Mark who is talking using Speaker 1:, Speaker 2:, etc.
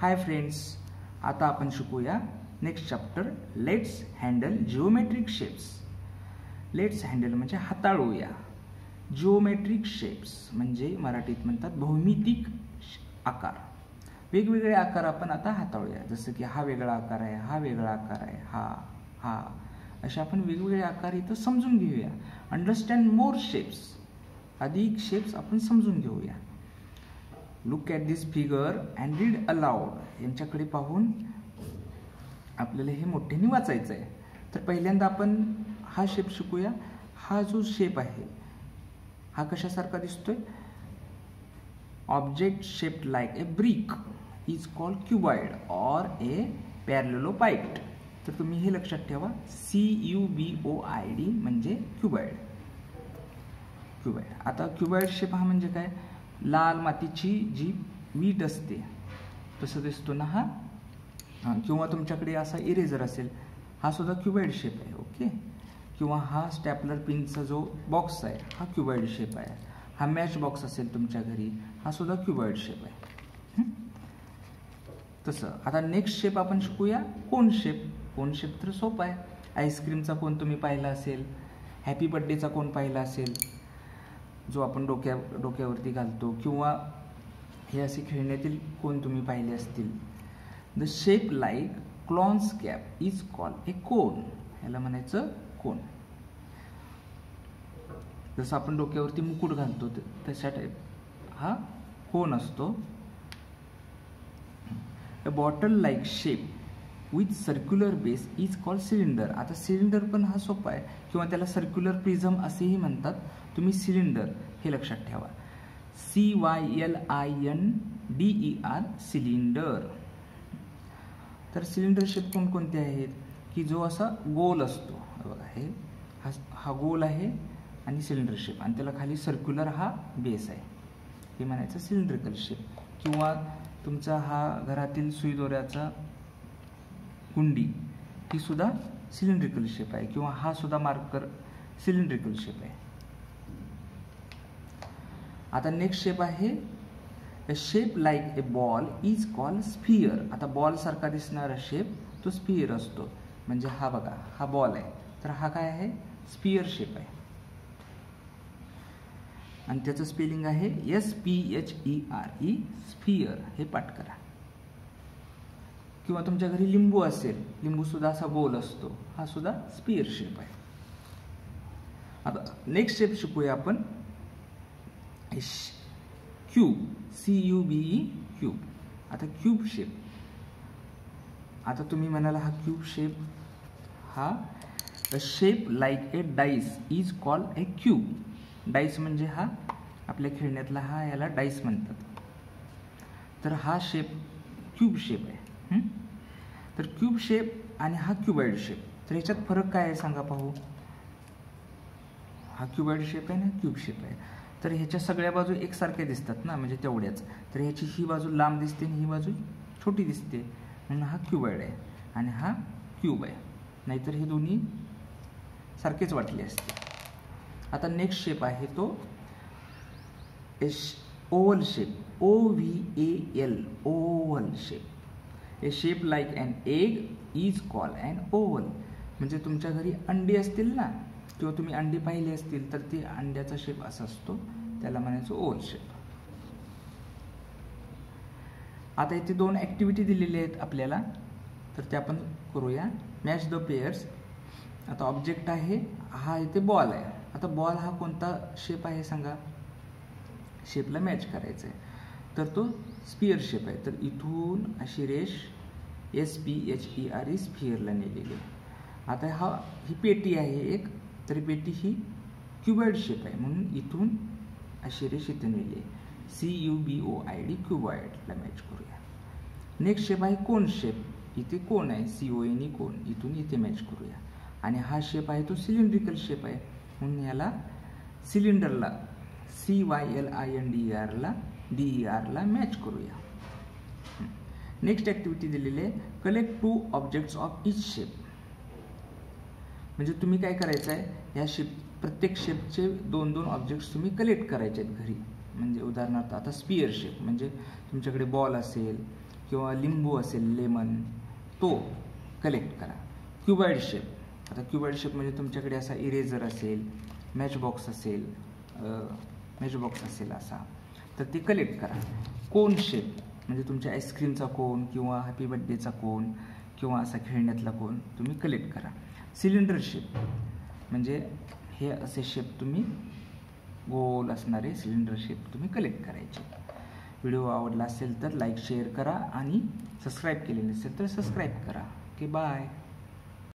Speaker 1: Hi friends, आता आपण शिकूया next chapter let's handle geometric shapes. Let's handle म्हणजे हाताळूया. जिओमेट्रिक शेप्स म्हणजे मराठीत म्हणतात भौमितिक आकार. वेगवेगळे आकार आपण आता हाताळूया. जसं की हा वेगळा आकार आहे, हा वेगळा आकार आहे, हा असे आपण वेगवेगळे आकार इथं समजून घेऊया. अंडरस्टँड मोर शेप्स, अधिक शेप्स आपण समजून घेऊया. Look at this figure and read aloud. यांच्याकडे पाहून आपल्याला हे मोठ्याने वाचायचं आहे. तर पहिल्यांदा आपण हा शेप शिकूया. हा जो शेप आहे हा कशासारखा दिसतोय? Object shaped like a brick is called cuboid or a parallelopiped. तर तुम्ही हे लक्षात ठेवा, CUBOID म्हणजे क्युबॉइड. क्युबॉइड. आता क्युबॉइड शेप हा म्हणजे काय? लाल मातीची जी वीट असते तसं दिसतो ना हा. किंवा तुमच्याकडे असा इरेजर असेल, हा सुद्धा क्युबॉइड शेप आहे. ओके. किंवा हा स्टॅपलर पिनचा जो बॉक्स आहे हा क्युबॉइड शेप आहे. हा मॅच बॉक्स असेल तुमच्या घरी, हा सुद्धा क्युबॉइड शेप आहे. तसं आता नेक्स्ट शेप आपण शिकूया कोन शेप. कोन शेप तर सोपा आहे. आईस्क्रीमचा कोन तुम्ही पाहिला असेल, हॅपी बर्थडेचा कोन पाहिला असेल जो आपण डोक्यावरती घालतो, किंवा हे असे खेळण्यातील कोन तुम्ही पाहिले असतील. The shape like clown's cap is called a cone. ह्याला म्हणायचं कोन. जसं आपण डोक्यावरती मुकुट घालतो तशा टाईप हा कोन असतो. अ bottle like shape with circular base is called cylinder. आता सिलेंडर पण हा सोपा आहे, किंवा त्याला सर्क्युलर प्रिझम असेही म्हणतात. तुम्ही सिलेंडर हे लक्षात ठेवा. CYLINDER cylinder. तर सिलेंडर शेप कोणकोणते आहेत की जो असा गोल असतो. बघा हे हा गोल आहे आणि सिलेंडर शेप, आणि त्याला खाली सर्क्युलर हा बेस आहे, हे म्हणायचं सिलेंड्रिकल शेप. किंवा तुमचा हा घरातील सुई दोऱ्याचा गुंडी ही सुद्धा सिलेंड्रिकल शेप आहे, किंवा हा सुद्धा मार्कर सिलेंड्रिकल शेप आहे. आता नेक्स्ट शेप आहे a shape like a ball is called sphere. आता बॉल सारखा दिसणारा शेप तो स्फिअर असतो. म्हणजे हा बघा हा बॉल आहे, तर हा काय आहे? स्फिअर शेप आहे. आणि त्याचं स्पेलिंग आहे SPHERE स्फिअर. हे पाठ करा. किंवा तुमच्या घरी लिंबू असेल, लिंबू सुद्धा असा गोल असतो, हा सुद्धा स्फिअर शेप आहे. आता नेक्स्ट शेप शिकूया आपण क्यूब. CUBE cube. आता क्यूब शेप. आता तुम्ही म्हणाला हा क्यूब शेप हा the shape like A dice is called A cube. Dice म्हणजे हा आपल्या खेळण्यातला हा, याला डाईस म्हणतात. तर हा शेप क्यूब शेप आहे. तर क्यूब शेप आणि हा क्युबॉइड शेप, तर ह्याच्यात फरक काय आहे सांगा पाहू. हा क्युबॉइड शेप आहे ना, क्यूब शेप आहे. तर ह्याच्या सगळ्या बाजू एकसारख्या दिसतात ना, म्हणजे तेवढ्याच. तर ह्याची ही बाजू लांब दिसते आणि ही बाजू छोटी दिसते, म्हणून हा क्युबॉइड आहे आणि हा क्यूब आहे. नाहीतर हे दोन्ही सारखेच वाटले असते. आता नेक्स्ट शेप आहे तो oval shape. OVAL oval shape. A shape like an egg is called an oval. म्हणजे तुमच्या घरी अंडी असतील ना, किंवा तुम्ही अंडी पाहिली असतील, तर ते अंड्याचा शेप असा असतो, त्याला म्हणायचं ओव्हल शेप. आता इथे 2 ॲक्टिव्हिटी दिलेल्या आहेत आपल्याला, तर ते आपण करूया. Match the pairs. आता ऑब्जेक्ट आहे हा, इथे बॉल आहे. आता बॉल हा कोणता शेप आहे सांगा. शेपला मॅच करायचं आहे, तर तो स्फिअर शेप आहे. तर इथून अशी रेष SPHERE स्फिअरला नेलेली आहे. आता ही पेटी आहे एक, तर पेटी ही क्युबॉइड शेप आहे, म्हणून इथून अशी रेष इथे नेली आहे. CUBOID क्युबॉइडला मॅच करूया. नेक्स्ट शेप आहे कोन शेप. इथे कोन आहे, CONE कोन, इथून इथे मॅच करूया. आणि हा शेप आहे तो सिलेंड्रिकल शेप आहे, म्हणून याला सिलेंडरला CYLINDERला मॅच करूया. नेक्स्ट ॲक्टिव्हिटी दिलेली आहे collect 2 objects of each shape. म्हणजे तुम्ही काय करायचं आहे, या प्रत्येक शेपचे 2-2 ऑब्जेक्ट्स तुम्ही कलेक्ट करायचे आहेत घरी. म्हणजे उदाहरणार्थ आता स्फिअर शेप म्हणजे तुमच्याकडे बॉल असेल, किंवा लिंबू असेल, लेमन, तो कलेक्ट करा. क्युबाईड शेप, आता क्युबाईड शेप म्हणजे तुमच्याकडे असा इरेझर असेल, मॅचबॉक्स असेल असा, तर ते कलेक्ट करा. कोन शेप म्हणजे तुमच्या आईस्क्रीमचा कोन किंवा हॅपी बर्थडेचा कोन किंवा असा खेळण्यातला कोन तुम्ही कलेक्ट करा. सिलेंडर शेप म्हणजे हे असे शेप तुम्ही गोल असणारे सिलेंडर शेप तुम्ही कलेक्ट करायचे. व्हिडिओ आवडला असेल तर लाईक शेअर करा आणि सबस्क्राईब केलेले असेल तर सबस्क्राईब करा. Okay, bye.